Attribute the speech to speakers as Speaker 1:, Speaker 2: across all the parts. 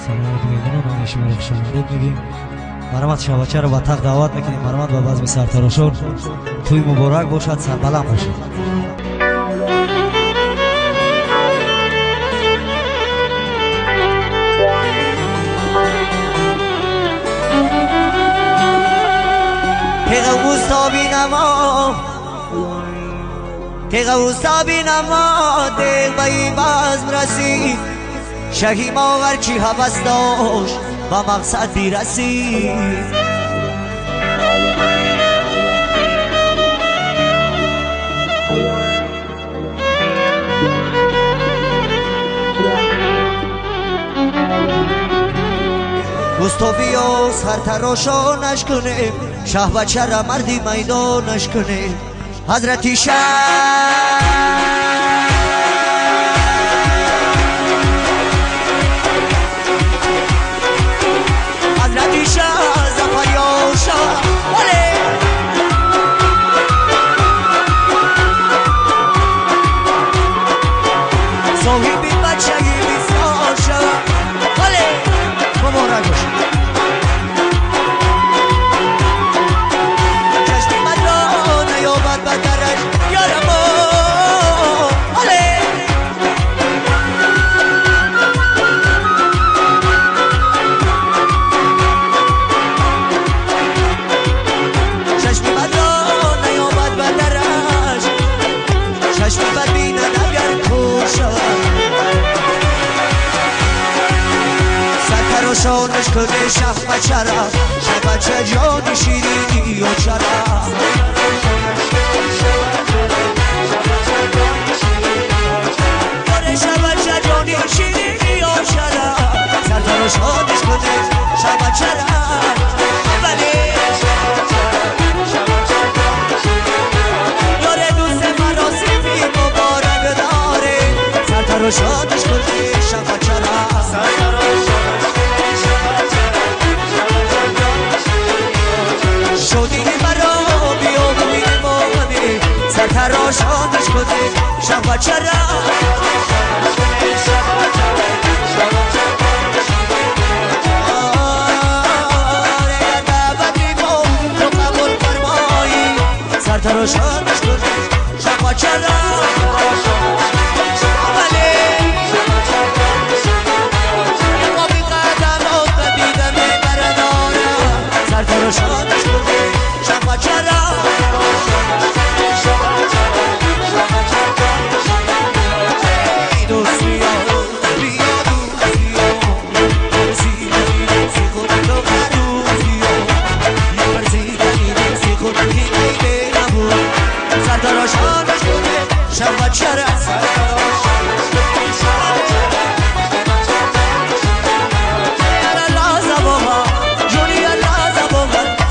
Speaker 1: سلامت میگونم من شما رو خوش آمدید میگیم. مرحمت شبچه رو با تق دعوت میکنیم. مرحمت به بزم سرتراشون توی مبارک باشد، سربلند باشید. که غوستا بینما دل به این بزم رسید، شهی ما ورچی حوث داشت و مقصد بیرسید. گوستو بیا سرتراشانش کنیم، شه بچه را مردی میدانش کنیم. حضرتی شاه حضرتی شاه زفریا شاه ولی صاحبی بچگی بسیار شاه ولی مبارک باشید. شانش کنه شه بچه را، شه بچه جان شیرینی و چرا. داره شه بچه جانی شیرینی و چرا. سرتر شانش کنه شه بچه را ولی داره دوست مراسمی مبارک داره. سرتر شانش کنه شه بچه را شدی مرا بیا ببین مامانی. سرتراشانش کنه شه بچه را اگر دعوت میکن تو قبول فرمایی. سرتراشانش کنه شه بچه را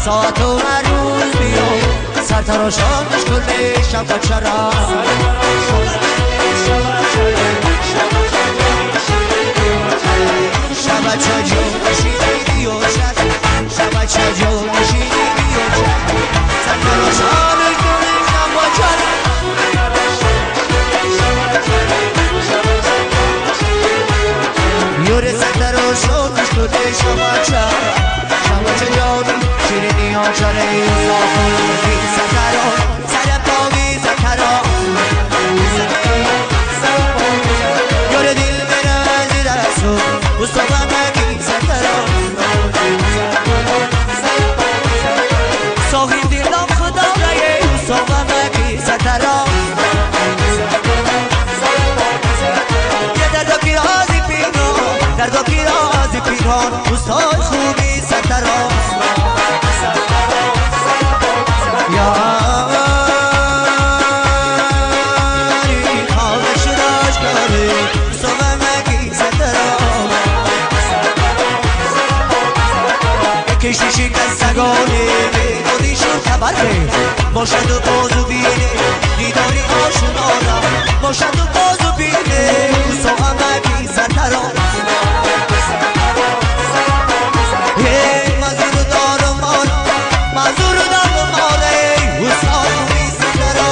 Speaker 1: ساعت و روز بیا. سرتراشانش کنه شه بچه را شه بچه جان شیرینی و چرا. شه بچه جان شیرینی و چرا. سرتراشانش کنه شه بچه را یوره. سرتراشانش کنه شه بچه را، شه بچه جانی شیرینی ها چاره. صافوی سترا سر پاوی سترا یار دل من زیر رسو مصطفی مگی سترا. صاحب دلم خدا رای مصطفی مگی سترا. یه درد کی رازی پیران، درد کی رازی پیران. استاد خوبی سترا کشتی شکستگانه خودیشون خبره. باشد و بازو بینه دیداری آشنارم. باشد و بازو بینه اوسا همگی سترا. مزور دارم مالا مزور دارم ماله اوسا خوبی سترا.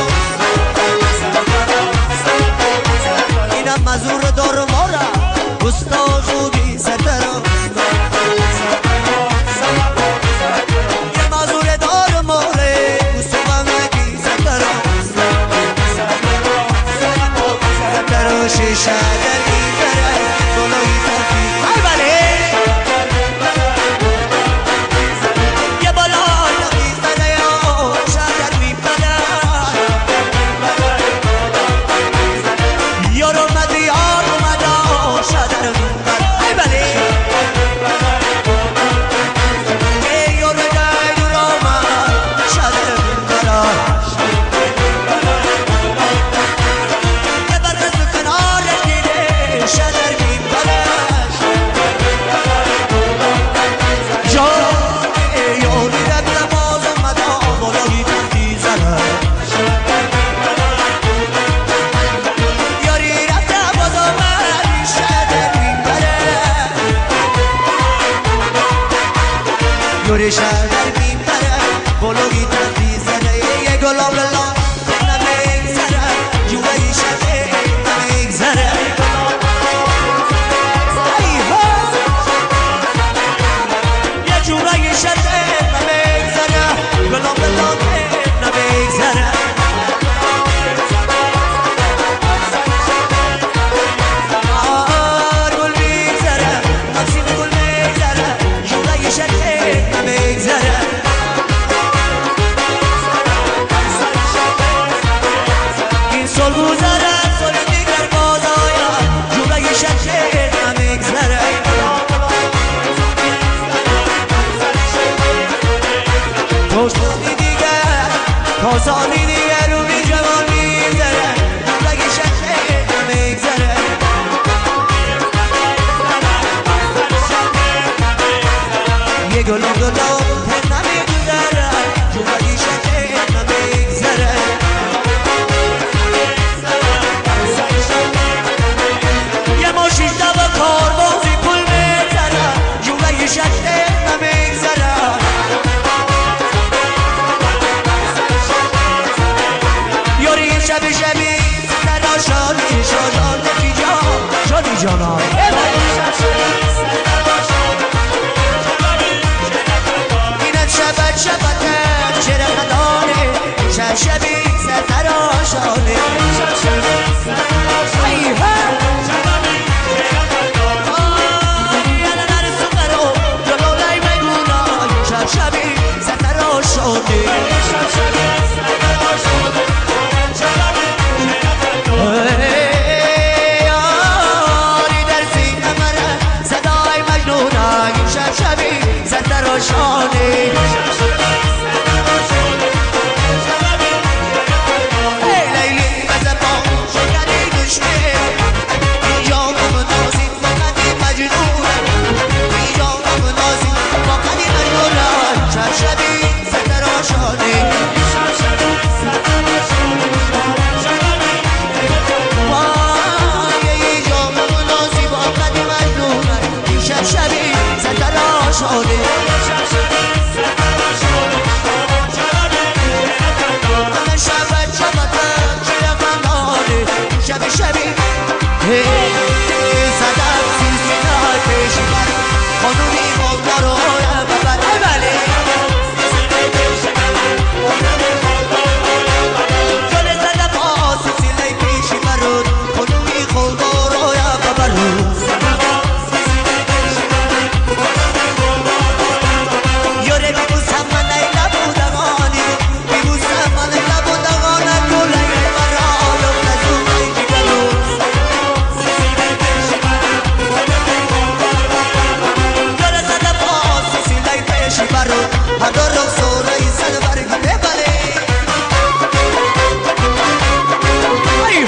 Speaker 1: اینم مزور دارم مالا اوستا خوبی سترا. شهر میپره بلوگی تنفیز زده یه گلاب للا نمیگذره جوهی شده نمیگذره یه جوهی شده نمیگذره گلاب للا نمیگذره سالی دیگه رو بی جوان میگذره بگی شکل نمیگذره یه گلاب گلاب نمیگذره جو بگی شکل نمیگذره یه ماشین دوا کار بازی پول میگذره جو بگی شکل نمیگذره شبی شبی صدا شادی شادی جان شادی جانا اینت شبت شبت چرا خدانه شبی صدا شادی شبی صدا شادی شانه ای لیلی بزبان شکری دشمه اینجا منازی فقطی مجنونه اینجا منازی فقطی مجنونه شبی ستر شانه وای اینجا منازی فقطی مجنونه شبی ستر شانه شبی صدر سلسله پیشی بر خانومی خوددار و ببر بله جل زده با سلسله پیشی بر خانومی خوددار و ببر یاره بیبوسم من نبودمانی بیبوسم من نبودمانم گله adoro solo y salvar que vale ay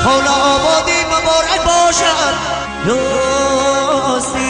Speaker 1: خانه آبادی مبارک باشد دوستی